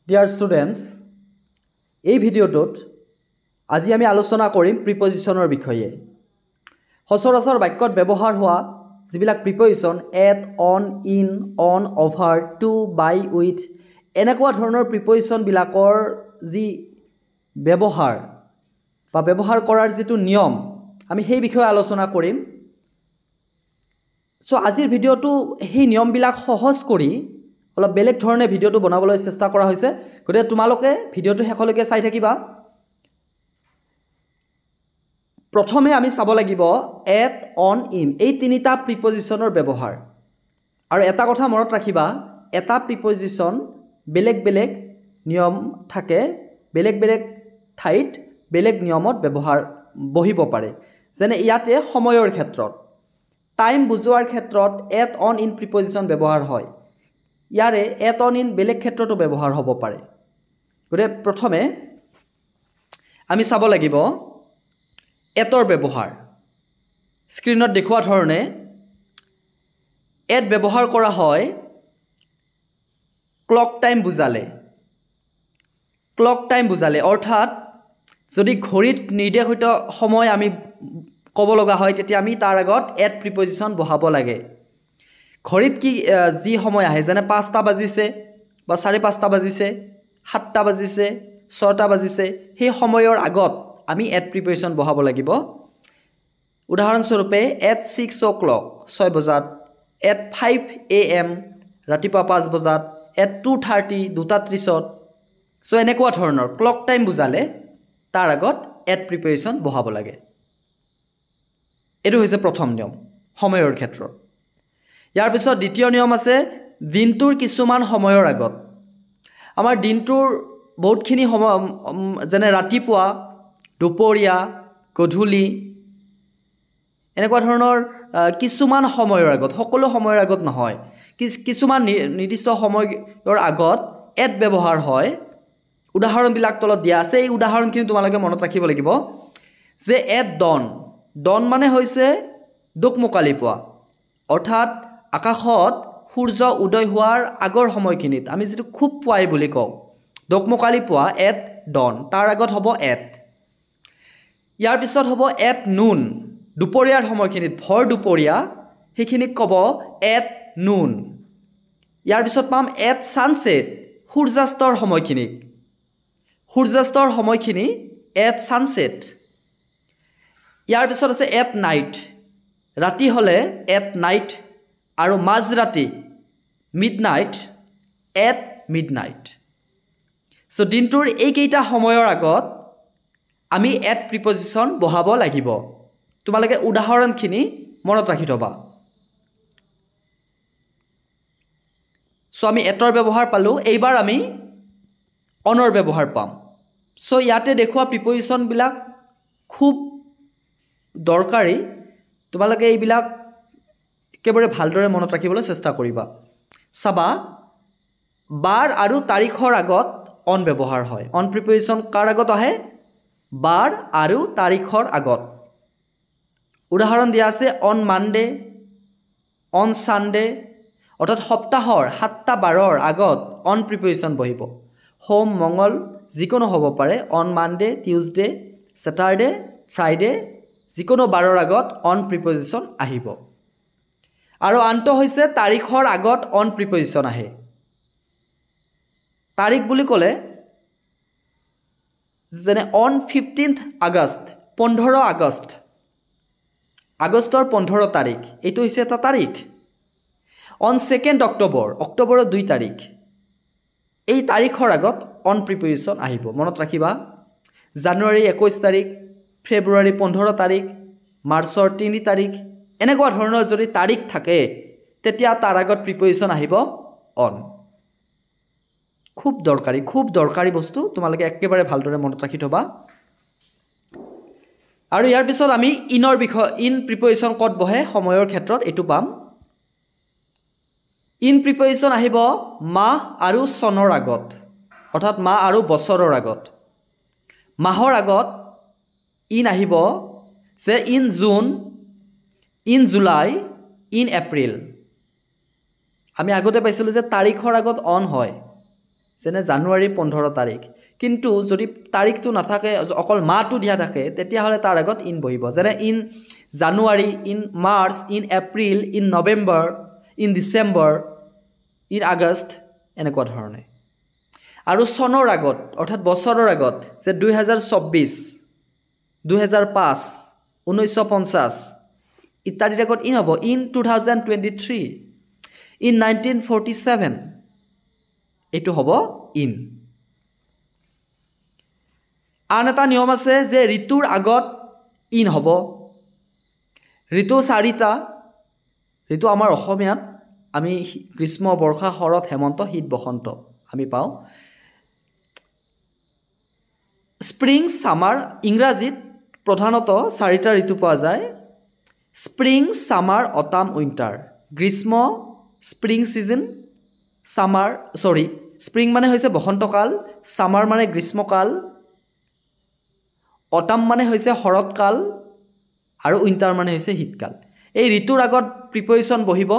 Dear students, এই ভিডিওটোত আজি আমি আলোচনা কৰিম প্ৰিপজিশনৰ বিষয়ে। সচৰাচৰ বাক্যত ব্যৱহাৰ হোৱা যিবিলাক প্ৰিপজিশন at, on, in, on, over, to, by, with এনেকুৱা ধৰণৰ প্ৰিপজিশন বিলাকৰ যি ব্যৱহাৰ কৰাৰ যিটো নিয়ম আমি সেই বিষয়ে আলোচনা কৰিম। সো আজিৰ ভিডিওটো সেই নিয়মবিলাক সহজ কৰি অলপ বেলেগ ধৰণে ভিডিওটো বনাবলৈ চেষ্টা কৰা হৈছে। গতিকে তোমালোকে ভিডিওটো শেষলৈকে চাই থাকিবা। প্ৰথমে আমি চাব লাগিব at, on, in এই তিনিটা প্ৰিপজিশনৰ ব্যৱহাৰ। আৰু এটা কথা মনত ৰাখিবা, এটা প্ৰিপজিশন বেলেগ বেলেগ নিয়ম থাকে, বেলেগ বেলেগ ঠাইত বেলেগ নিয়মত ব্যৱহাৰ বহিব পাৰে। যেনে ইয়াতে সময়ৰ ক্ষেত্ৰত টাইম বুজোৱাৰ ক্ষেত্ৰত at, on, in প্ৰিপজিশন ব্যৱহাৰ হয়। ইয়াৰে at, on, in বেলেগ ক্ষেত্ৰতো ব্যৱহাৰ হ'ব পাৰে। গতিকে প্ৰথমে আমি চাব লাগিব এটৰ ব্যৱহাৰ। স্ক্ৰীনত দেখুওৱা ধৰণে এট ব্যৱহাৰ কৰা হয় ক্লক টাইম বুজালে অৰ্থাৎ যদি ঘড়ীত নিৰ্দেশিত সময় আমি ক'ব লগা হয় তেতিয়া আমি তাৰ আগত এট প্ৰিপজিশন বহাব লাগে। ঘড়ীত কি যি সময় আহে যেনে 5টা বাজিছে বা 5:30 বাজিছে, 7টা বাজিছে, 6টা বাজিছে, সেই সময়ৰ আগত আমি এট প্ৰিপজিশন বহাব লাগিব। উদাহৰণস্বৰূপে at 6 o'clock 6 বজাত, at 5 AM ৰাতিপুৱা 5 বজাত, at 2:30 2:30। সো এনেকুৱা ধৰণৰ ক্লক টাইম বুজালে তাৰ আগত এট প্ৰিপজিশন বহাব লাগে। এইটো হৈছে প্ৰথম নিয়ম সময়ৰ ক্ষেত্ৰত। ইয়াৰ পিছত দ্বিতীয় নিয়ম আছে দিনটোৰ কিছুমান সময়ৰ আগত। আমাৰ দিনটোৰ বহুতখিনি সময় যেনে ৰাতিপুৱা, দুপৰীয়া, গধূলি এনেকুৱা ধৰণৰ কিছুমান সময়ৰ আগত, সকলো সময়ৰ আগত নহয়, কিছুমান নিৰ্দিষ্ট সময়ৰ আগত এট ব্যৱহাৰ হয়। উদাহৰণবিলাক তলত দিয়া আছে, এই উদাহৰণখিনি তোমালোকে মনত ৰাখিব লাগিব যে এট ডন মানে হৈছে দোকমোকালি পোৱা, অৰ্থাৎ আকাশত সূৰ্য উদয় হোৱাৰ আগৰ সময়খিনিত আমি যিটো খুব পুৱাই বুলি কওঁ, দোকমোকালি পোৱা এট ডন, তাৰ আগত হ'ব এট। ইয়াৰ পিছত হ'ব এট নুন, দুপৰীয়াৰ সময়খিনিত, ভৰ দুপৰীয়া, সেইখিনিক ক'ব এট নুন। ইয়াৰ পিছত পাম এট ছানছেট, সূৰ্যাস্তৰ সময়খিনি এট ছানছেট। ইয়াৰ পিছত আছে এট নাইট, ৰাতি হ'লে এট নাইট, আৰু মাজৰাতি মিডনাইট এট মিডনাইট। সো দিনটোৰ এইকেইটা সময়ৰ আগত আমি এট প্ৰিপজিশন বহাব লাগিব। তোমালোকে উদাহৰণখিনি মনত ৰাখি থবা। সো আমি এটৰ ব্যৱহাৰ পালোঁ, এইবাৰ আমি অনৰ ব্যৱহাৰ পাম। সো ইয়াতে দেখুওৱা প্ৰিপজিশনবিলাক খুব দৰকাৰী, তোমালোকে এইবিলাক একেবাৰে ভালদৰে মনত ৰাখিবলৈ চেষ্টা কৰিবা। চাবা, বাৰ আৰু তাৰিখৰ আগত অন ব্যৱহাৰ হয়। অন প্ৰিপজিশন কাৰ আগত আহে? বাৰ আৰু তাৰিখৰ আগত। উদাহৰণ দিয়া আছে অন মানডে, অন ছানডে, অৰ্থাৎ সপ্তাহৰ 7টা বাৰৰ আগত অন প্ৰিপজিশন বহিব। সোম, মঙল যিকোনো হ'ব পাৰে, on Monday, Tuesday, Saturday, Friday, যিকোনো বাৰৰ আগত অন প্ৰিপজিশন আহিব। আৰু আনটো হৈছে তাৰিখৰ আগত অন প্ৰিপজিশন আহে। তাৰিখ বুলি ক'লে যেনে অন 15th আগষ্ট, 15 আগষ্ট, আগষ্টৰ 15 তাৰিখ, এইটো হৈছে এটা তাৰিখ। অন 2nd অক্টোবৰ, অক্টোবৰৰ 2 তাৰিখ, এই তাৰিখৰ আগত অন প্ৰিপজিশন আহিব, মনত ৰাখিবা। জানুৱাৰী 21 তাৰিখ, ফেব্ৰুৱাৰী 15 তাৰিখ, মাৰ্চৰ 3 তাৰিখ, এনেকুৱা ধৰণৰ যদি তাৰিখ থাকে তেতিয়া তাৰ আগত প্ৰিপজিশন আহিব অন। খুব দৰকাৰী বস্তু, তোমালোকে একেবাৰে ভালদৰে মনত ৰাখি থবা। আৰু ইয়াৰ পিছত আমি ইন প্ৰিপজিশন ক'ত বহে সময়ৰ ক্ষেত্ৰত এইটো পাম। ইন প্ৰিপজিশন আহিব মাহ আৰু চনৰ আগত, অৰ্থাৎ মাহ আৰু বছৰৰ আগত। মাহৰ আগত ইন আহিব যে in June, in July, in April. আমি আগতে পাইছিলোঁ যে তাৰিখৰ আগত অন হয়, যেনে জানুৱাৰী 15 তাৰিখ কিন্তু যদি তাৰিখটো নাথাকে অকল মাহটো দিয়া থাকে তেতিয়াহ'লে তাৰ আগত ইন বহিব যেনে in January in March in April in November in December in August এনেকুৱা ধৰণে আৰু চনৰ আগত অৰ্থাৎ বছৰৰ আগত যে 2024 2005 1950 ইত্যাদিৰ আগত ইন হ'ব ইন 2023 ইন 1947 এইটো হ'ব ইন আন এটা নিয়ম আছে যে ঋতুৰ আগত ইন হ'ব ঋতু 4টা ঋতু আমাৰ অসমীয়াত আমি গ্ৰীষ্ম বৰ্ষা শৰৎ হেমন্ত শীত বসন্ত আমি পাওঁ স্প্ৰিং সামাৰ ইংৰাজীত প্ৰধানত 4টা ঋতু পোৱা যায় স্প্ৰিং সামাৰ অটাম উইন্টাৰ গ্ৰীষ্ম স্প্ৰিং সিজন সামাৰ স্প্ৰিং মানে হৈছে বসন্তকাল সামাৰ মানে গ্ৰীষ্মকাল অটাম মানে হৈছে শৰৎকাল আৰু উইন্টাৰ মানে হৈছে শীতকাল এই ঋতুৰ আগত প্ৰিপজিচন বহিব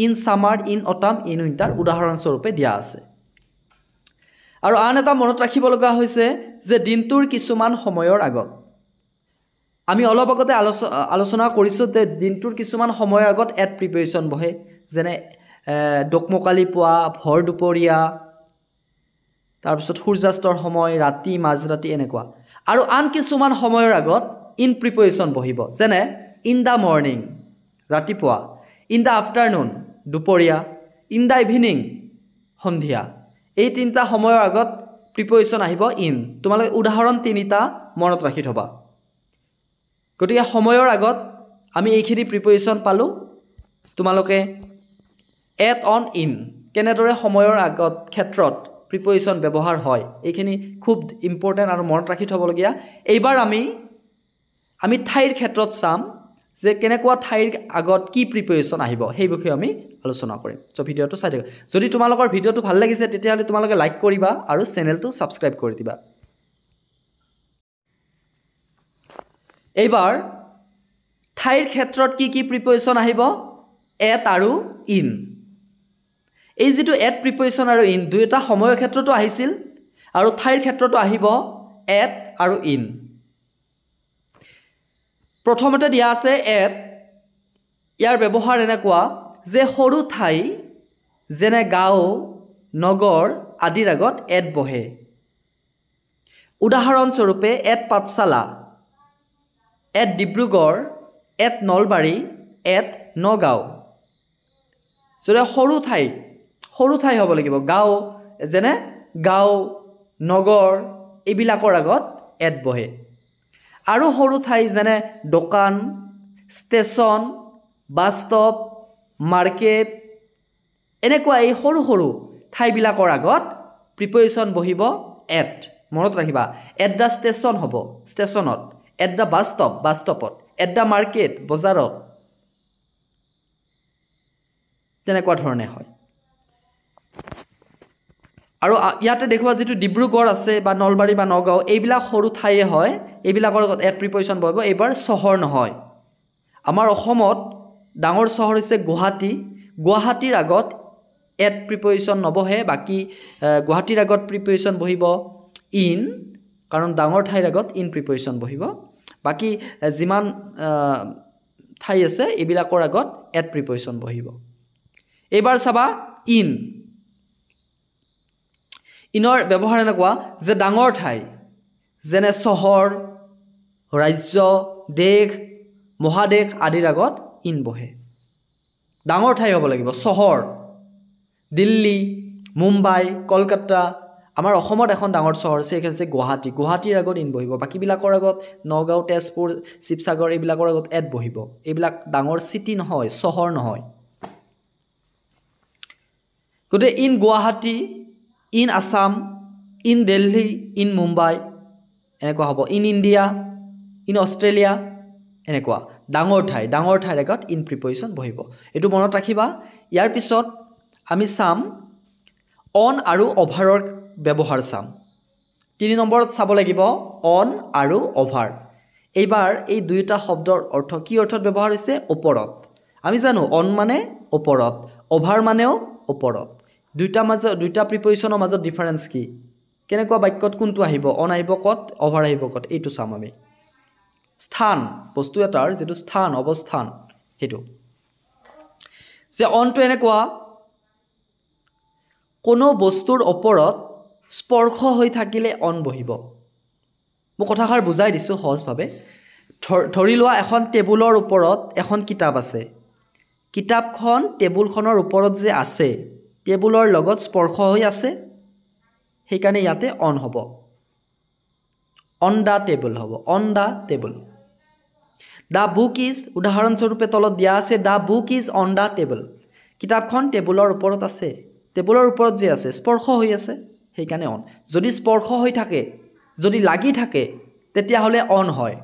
in summer in autumn in winter উদাহৰণস্বৰূপে দিয়া আছে আৰু আন এটা মনত ৰাখিব লগা হৈছে যে দিনটোৰ কিছুমান সময়ৰ আগত আমি অলপ আগতে আলোচনা কৰিছোঁ যে দিনটোৰ কিছুমান সময়ৰ আগত এট প্ৰিপজিচন বহে যেনে ডকমকালি পুৱা ভৰ দুপৰীয়া তাৰপিছত সূৰ্যাস্তৰ সময় ৰাতি মাজৰাতি এনেকুৱা আৰু আন কিছুমান সময়ৰ আগত ইন প্ৰিপজিচন বহিব যেনে ইন দা মৰ্নিং ৰাতিপুৱা ইন দা আফটাৰনুন দুপৰীয়া ইন দা ইভিনিং সন্ধিয়া এই তিনিটা সময়ৰ আগত প্ৰিপজিচন আহিব ইন তোমালোকে উদাহৰণ তিনিটা মনত ৰাখি থবা গতিকে সময়ৰ আগত আমি এইখিনি প্ৰিপজিচন পালোঁ তোমালোকে এট অন ইন কেনেদৰে সময়ৰ আগত ক্ষেত্ৰত প্ৰিপজিচন ব্যৱহাৰ হয় এইখিনি খুব ইম্পৰ্টেণ্ট আৰু মনত ৰাখি থ'বলগীয়া এইবাৰ আমি ঠাইৰ ক্ষেত্ৰত চাম যে কেনেকুৱা ঠাইৰ আগত কি প্ৰিপজিচন আহিব সেই বিষয়ে আমি আলোচনা কৰিম সো ভিডিঅ'টো চাই থাকক যদি তোমালোকৰ ভিডিঅ'টো ভাল লাগিছে তেতিয়াহ'লে তোমালোকে লাইক কৰিবা আৰু চেনেলটো ছাবস্ক্ৰাইব কৰি দিবা এইবাৰ ঠাইৰ ক্ষেত্ৰত কি প্ৰিপজিচন আহিব এট আৰু ইন এই যেটো এট প্ৰিপজিচন আৰু ইন দুইটা সময়ৰ ক্ষেত্ৰতো আহিছিল আৰু ঠাইৰ ক্ষেত্ৰতো আহিব এট আৰু ইন প্ৰথমতে দিয়া আছে এট ইয়াৰ ব্যৱহাৰ এনেকুৱা যে সৰু ঠাই যেনে গাঁও নগৰ আদিৰ আগত এট বহে উদাহৰণস্বৰূপে এট পাঠশালা এট ডিব্ৰুগড় এট নলবাৰী এট নগাঁও যদি সৰু ঠাই হ'ব লাগিব গাঁও যেনে গাঁও নগৰ এইবিলাকৰ আগত এট বহে আৰু সৰু ঠাই যেনে দোকান ষ্টেচন বাছ ষ্টপ মাৰ্কেট এনেকুৱা এই সৰু ঠাইবিলাকৰ আগত প্ৰিপজিচন বহিব এট মনত ৰাখিবা এট দ্য ষ্টেচন হ'ব ষ্টেচনত এট দ্য বাছ ষ্টপত এট দ্য মাৰ্কেট বজাৰত তেনেকুৱা ধৰণে হয় আৰু ইয়াতে দেখুৱা যেটো ডিব্ৰুগড় আছে বা নলবাৰী বা নগাঁও এইবিলাক সৰু ঠাইয়ে হয় এইবিলাকৰ আগত এট প্ৰিপজিচন বহিব এইবাৰ চহৰ নহয় আমাৰ অসমত ডাঙৰ চহৰ হৈছে গুৱাহাটীৰ আগত এট প্ৰিপজিচন নবহে বাকি গুৱাহাটীৰ আগত প্ৰিপজিচন বহিব ইন কাৰণ ডাঙৰ ঠাইৰ আগত ইন প্ৰিপজিচন বহিব বাকি যিমান ঠাই আছে এইবিলাকৰ আগত এট প্ৰিপজিচন বহিব এইবাৰ চাবা ইনৰ ব্যৱহাৰ এনেকুৱা যে ডাঙৰ ঠাই যেনে চহৰ ৰাজ্য দেশ মহাদেশ আদিৰ আগত ইন বহে ডাঙৰ ঠাই হ'ব লাগিব চহৰ দিল্লী মুম্বাই কলকাতা আমাৰ অসমত এখন ডাঙৰ চহৰ আছে এইখন আছে গুৱাহাটীৰ আগত ইন বহিব বাকিবিলাকৰ আগত নগাঁও তেজপুৰ শিৱসাগৰ এইবিলাকৰ আগত এট বহিব এইবিলাক ডাঙৰ চিটি নহয় চহৰ নহয় গতে in Guwahati in Assam in Delhi in Mumbai এনেকুৱা হ'ব ইন ইণ্ডিয়া ইন অষ্ট্ৰেলিয়া এনেকুৱা ডাঙৰ ঠাইৰ আগত ইন প্ৰিপজিচন বহিব এইটো মনত ৰাখিবা ইয়াৰ পিছত আমি চাম অন আৰু অভাৰৰ ব্যৱহাৰ চাম 3 নম্বৰত চাব লাগিব অন আৰু অভাৰ এইবাৰ এই দুইটা শব্দৰ অৰ্থ কি অৰ্থত ব্যৱহাৰ হৈছে ওপৰত আমি জানো অন মানে ওপৰত অভাৰ মানেও ওপৰত দুইটা প্ৰিপজিশ্যনৰ মাজত ডিফাৰেন্স কি কেনেকুৱা বাক্যত কোনটো আহিব অন আহিব কত অভাৰ আহিব কত এইটো চাম আমি স্থান বস্তু এটাৰ যেটো স্থান অৱস্থান হেতু যে অনটো এনেকুৱা কোনো বস্তুৰ ওপৰত স্পৰ্শ হৈ থাকিলে অন বহিব মই কথাষাৰ বুজাই দিছো সহজভাৱে ধৰি লোৱা এখন টেবুলৰ ওপৰত এখন কিতাপ আছে কিতাপখন টেবুলখনৰ ওপৰত যে আছে টেবুলৰ লগত স্পৰ্শ হৈ আছে সেইকাৰণে ইয়াতে অন হ'ব অন দা টেবুল হ'ব on the table the book is উদাহৰণস্বৰূপে তলত দিয়া আছে the book is on the table কিতাপখন টেবুলৰ ওপৰত আছে টেবুলৰ ওপৰত যে আছে স্পৰ্শ হৈ আছে সেইকাৰণে অন যদি স্পৰ্শ হৈ থাকে যদি লাগি থাকে তেতিয়া হলে অন হয়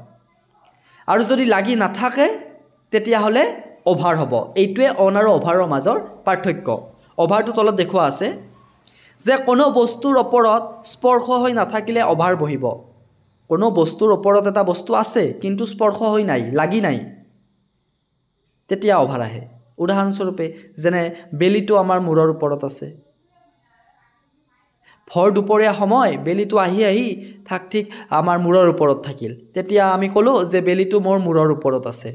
আৰু যদি লাগি নাথাকে তেতিয়া হলে অভাৰ হ'ব এইটোৱে অন আৰু অভাৰৰ মাজৰ পাৰ্থক্য অভাৰটো তলত দেখুৱা আছে যে কোনো বস্তুৰ ওপৰত স্পৰ্শ হৈ নাথাকিলে অভাৰ বহিব কোনো বস্তুৰ ওপৰত এটা বস্তু আছে কিন্তু স্পৰ্শ হৈ নাই লাগি নাই তেতিয়া অভাৰ আহে উদাহৰণস্বৰূপে যেনে বেলিটো আমাৰ মূৰৰ ওপৰত আছে ভৰ দুপৰীয়া সময় বেলিটো আহি ঠিক আমাৰ মূৰৰ ওপৰত থাকিল তেতিয়া আমি কলো যে বেলিটো মোৰ মূৰৰ ওপৰত আছে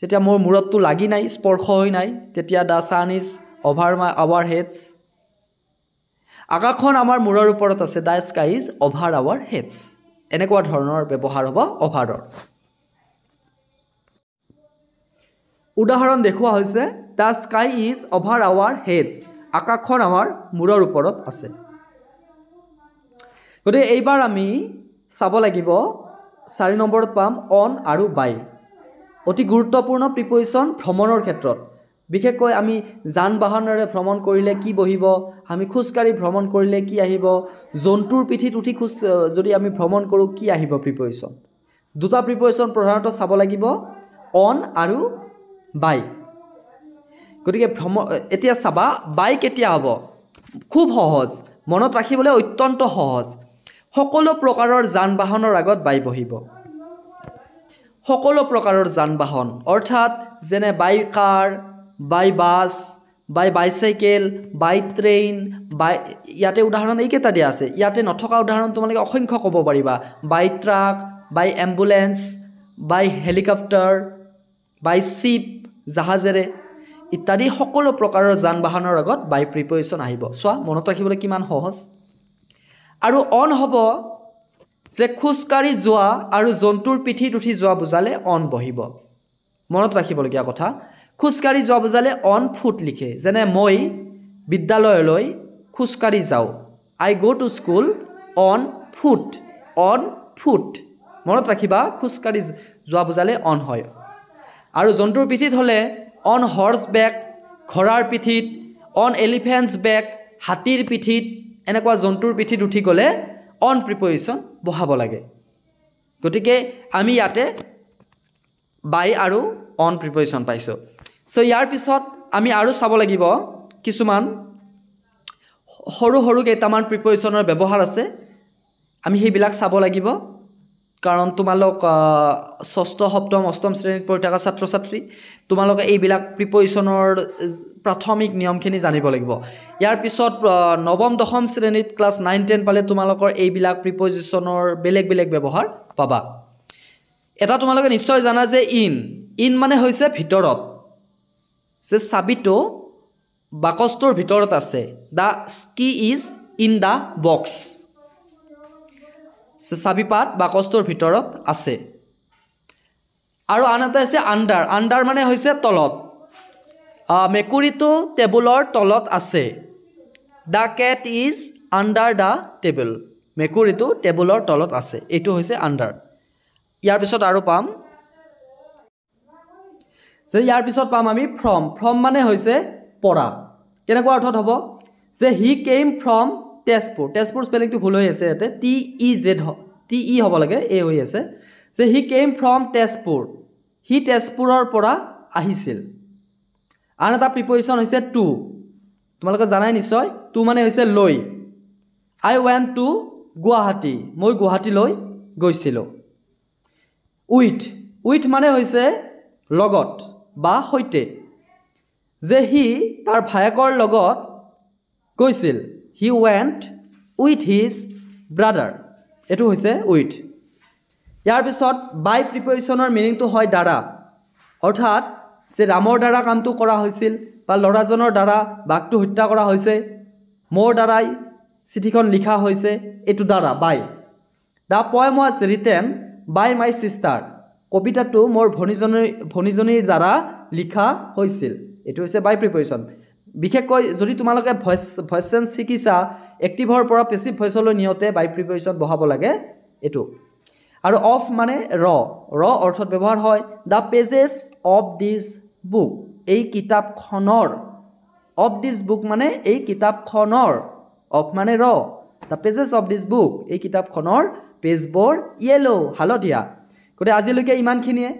তেতিয়া মোৰ মূৰতটো লাগি নাই স্পৰ্শ হৈ নাই তেতিয়া the sun is over our heads আকাশখন আমাৰ মূৰৰ ওপৰত আছে the sky is over our heads এনেকুৱা ধৰণৰ ব্যৱহাৰ হ'ব অভাৰৰ উদাহৰণ দেখুৱা হৈছে the sky is over our heads আকাশখন আমাৰ মূৰৰ ওপৰত আছে গতিকে এইবাৰ আমি চাব লাগিব 4 নম্বৰত পাম অন আৰু বাই অতি গুৰুত্বপূৰ্ণ প্ৰিপজিশ্যন ভ্ৰমণৰ ক্ষেত্ৰত বিশেষকৈ আমি যান বাহনেৰে ভ্ৰমণ কৰিলে কি বহিব আমি খোজকাঢ়ি ভ্ৰমণ কৰিলে কি আহিব জন্তুৰ পিঠিত উঠি যদি আমি ভ্ৰমণ কৰো কি আহিব প্ৰিপজিশ্যন দুটা প্ৰিপজিশ্যন প্ৰধানত চাব লাগিব অন আৰু বাই গতিকে এতিয়া চাবা বাই কেতিয়া হ'ব খুব সহজ মনত ৰাখিবলৈ অত্যন্ত সহজ সকলো প্ৰকাৰৰ যান বাহনৰ আগত বাই বহিব সকলো প্ৰকাৰৰ যান বাহন অৰ্থাৎ যেনে বাই কাৰ বাই বাছ বাই বাইসাইকেল বাই ট্ৰেইন বাই ইয়াতে উদাহৰণ এইকেইটা দিয়া আছে ইয়াতে নথকা উদাহৰণ তোমালোকে অসংখ্য ক'ব পাৰিবা বাই ট্ৰাক বাই এম্বুলেন্স বাই হেলিকপ্টাৰ বাই শিপ জাহাজেৰে ইত্যাদি সকলো প্ৰকাৰৰ যান বাহনৰ আগত বাই প্ৰিপজিশ্যন আহিব চোৱা মনত ৰাখিবলৈ কিমান সহজ আৰু অন হ'ব যে খোজকাঢ়ি যোৱা আৰু জন্তুৰ পিঠিত উঠি যোৱা বুজালে অন বহিব মনত ৰাখিবলগীয়া কথা খোজকাঢ়ি যোৱা বুজালে অন ফুট লিখে যেনে মই বিদ্যালয়লৈ খোজকাঢ়ি যাওঁ I go to school on foot মনত ৰাখিবা খোজকাঢ়ি যোৱা বুজালে অন হয় আৰু জন্তুৰ পিঠিত হ'লে অন হৰ্চ বেক ঘোঁৰাৰ পিঠিত অন এলিফেণ্টছ বেক হাতীৰ পিঠিত এনেকুৱা জন্তুৰ পিঠিত উঠি গ'লে অন প্ৰিপজিশ্যন বহাব লাগে গতিকে আমি ইয়াতে বাই আৰু অন প্ৰিপজিশ্যন পাইছোঁ সো ইয়াৰ পিছত আমি আৰু চাব লাগিব কিছুমান সৰু কেইটামান প্ৰিপজিশ্যনৰ ব্যৱহাৰ আছে আমি সেইবিলাক চাব লাগিব কাৰণ তোমালোক ষষ্ঠ সপ্তম অষ্টম শ্ৰেণীত পঢ়ি থকা ছাত্ৰ ছাত্ৰী তোমালোকে এইবিলাক প্ৰিপজিশ্যনৰ প্ৰাথমিক নিয়মখিনি জানিব লাগিব ইয়াৰ পিছত নৱম দশম শ্ৰেণীত ক্লাছ 9 10 পালে তোমালোকৰ এইবিলাক প্ৰিপজিশ্যনৰ বেলেগ ব্যৱহাৰ পাবা এটা তোমালোকে নিশ্চয় জানা যে ইন মানে হৈছে ভিতৰত যে চাবিটো বাকচটোৰ ভিতৰত আছে দা কি ইজ ইন দা বক্স চাবিপাত বাকচটোৰ ভিতৰত আছে আৰু আন এটা আছে আণ্ডাৰ মানে হৈছে তলত মেকুৰীটো টেবুলৰ তলত আছে দা কেট ইজ আণ্ডাৰ দা টেবুল মেকুৰীটো টেবুলৰ তলত আছে এইটো হৈছে আণ্ডাৰ ইয়াৰ পিছত আৰু পাম যে ইয়াৰ পিছত পাম আমি ফ্ৰম মানে হৈছে পৰা কেনেকুৱা অৰ্থত হ'ব যে হি কেম ফ্ৰম তেজপুৰ স্পেলিংটো ভুল হৈ আছে ইয়াতে TE হ'ব লাগে এ হৈ আছে যে হি কেম ফ্ৰম তেজপুৰ হি তেজপুৰৰ পৰা আহিছিল আন এটা প্ৰিপজিশ্যন হৈছে টু তোমালোকে জানাই নিশ্চয় টু মানে হৈছে লৈ আই ৱেণ্ট টু গুৱাহাটী মই গুৱাহাটীলৈ গৈছিলোঁ উইথ মানে হৈছে লগত বা সৈতে যে হি তাৰ ভায়েকৰ লগত গৈছিল হি ৱেণ্ট উইথ হিজ ব্ৰাদাৰ এইটো হৈছে উইথ ইয়াৰ পিছত বাই প্ৰিপজিশ্যনৰ মিনিংটো হয় দ্বাৰা অৰ্থাৎ যে ৰামৰ দ্বাৰা কামটো কৰা হৈছিল বা ল'ৰাজনৰ দ্বাৰা বাঘটো হত্যা কৰা হৈছে মোৰ দ্বাৰাই চিঠিখন লিখা হৈছে এইটো দ্বাৰা by the poem was written by my sister কবিতাটো মোৰ ভনীজনীৰ দ্বাৰা লিখা হৈছিল এইটো হৈছে বাই প্ৰিপজিশ্যন বিশেষকৈ যদি তোমালোকে ভইচ চেঞ্জ শিকিছা এক্টিভৰ পৰা পেছিভ ভইচলৈ নিয়তে বাই প্ৰিপজিশ্যন বহাব লাগে এইটো আৰু অফ মানে ৰ অৰ্থত ব্যৱহাৰ হয় the pages of this book এই কিতাপখনৰ অফ দিছ বুক মানে এই কিতাপখনৰ অফ মানে ৰ the pages of this book এই কিতাপখনৰ পেজবোৰ য়েলো হালধীয়া গতিকে আজিলৈকে ইমানখিনিয়ে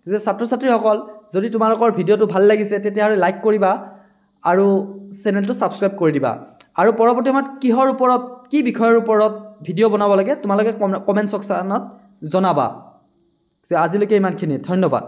যে ছাত্ৰ ছাত্ৰীসকল যদি তোমালোকৰ ভিডিঅ'টো ভাল লাগিছে তেতিয়াহ'লে লাইক কৰিবা আৰু চেনেলটো ছাবস্ক্ৰাইব কৰি দিবা আৰু পৰৱৰ্তী সময়ত কিহৰ ওপৰত কি বিষয়ৰ ওপৰত ভিডিঅ' বনাব লাগে তোমালোকে কমেণ্ট ছেকশ্যনত জনাবা যে আজিলৈকে ইমানখিনি ধন্যবাদ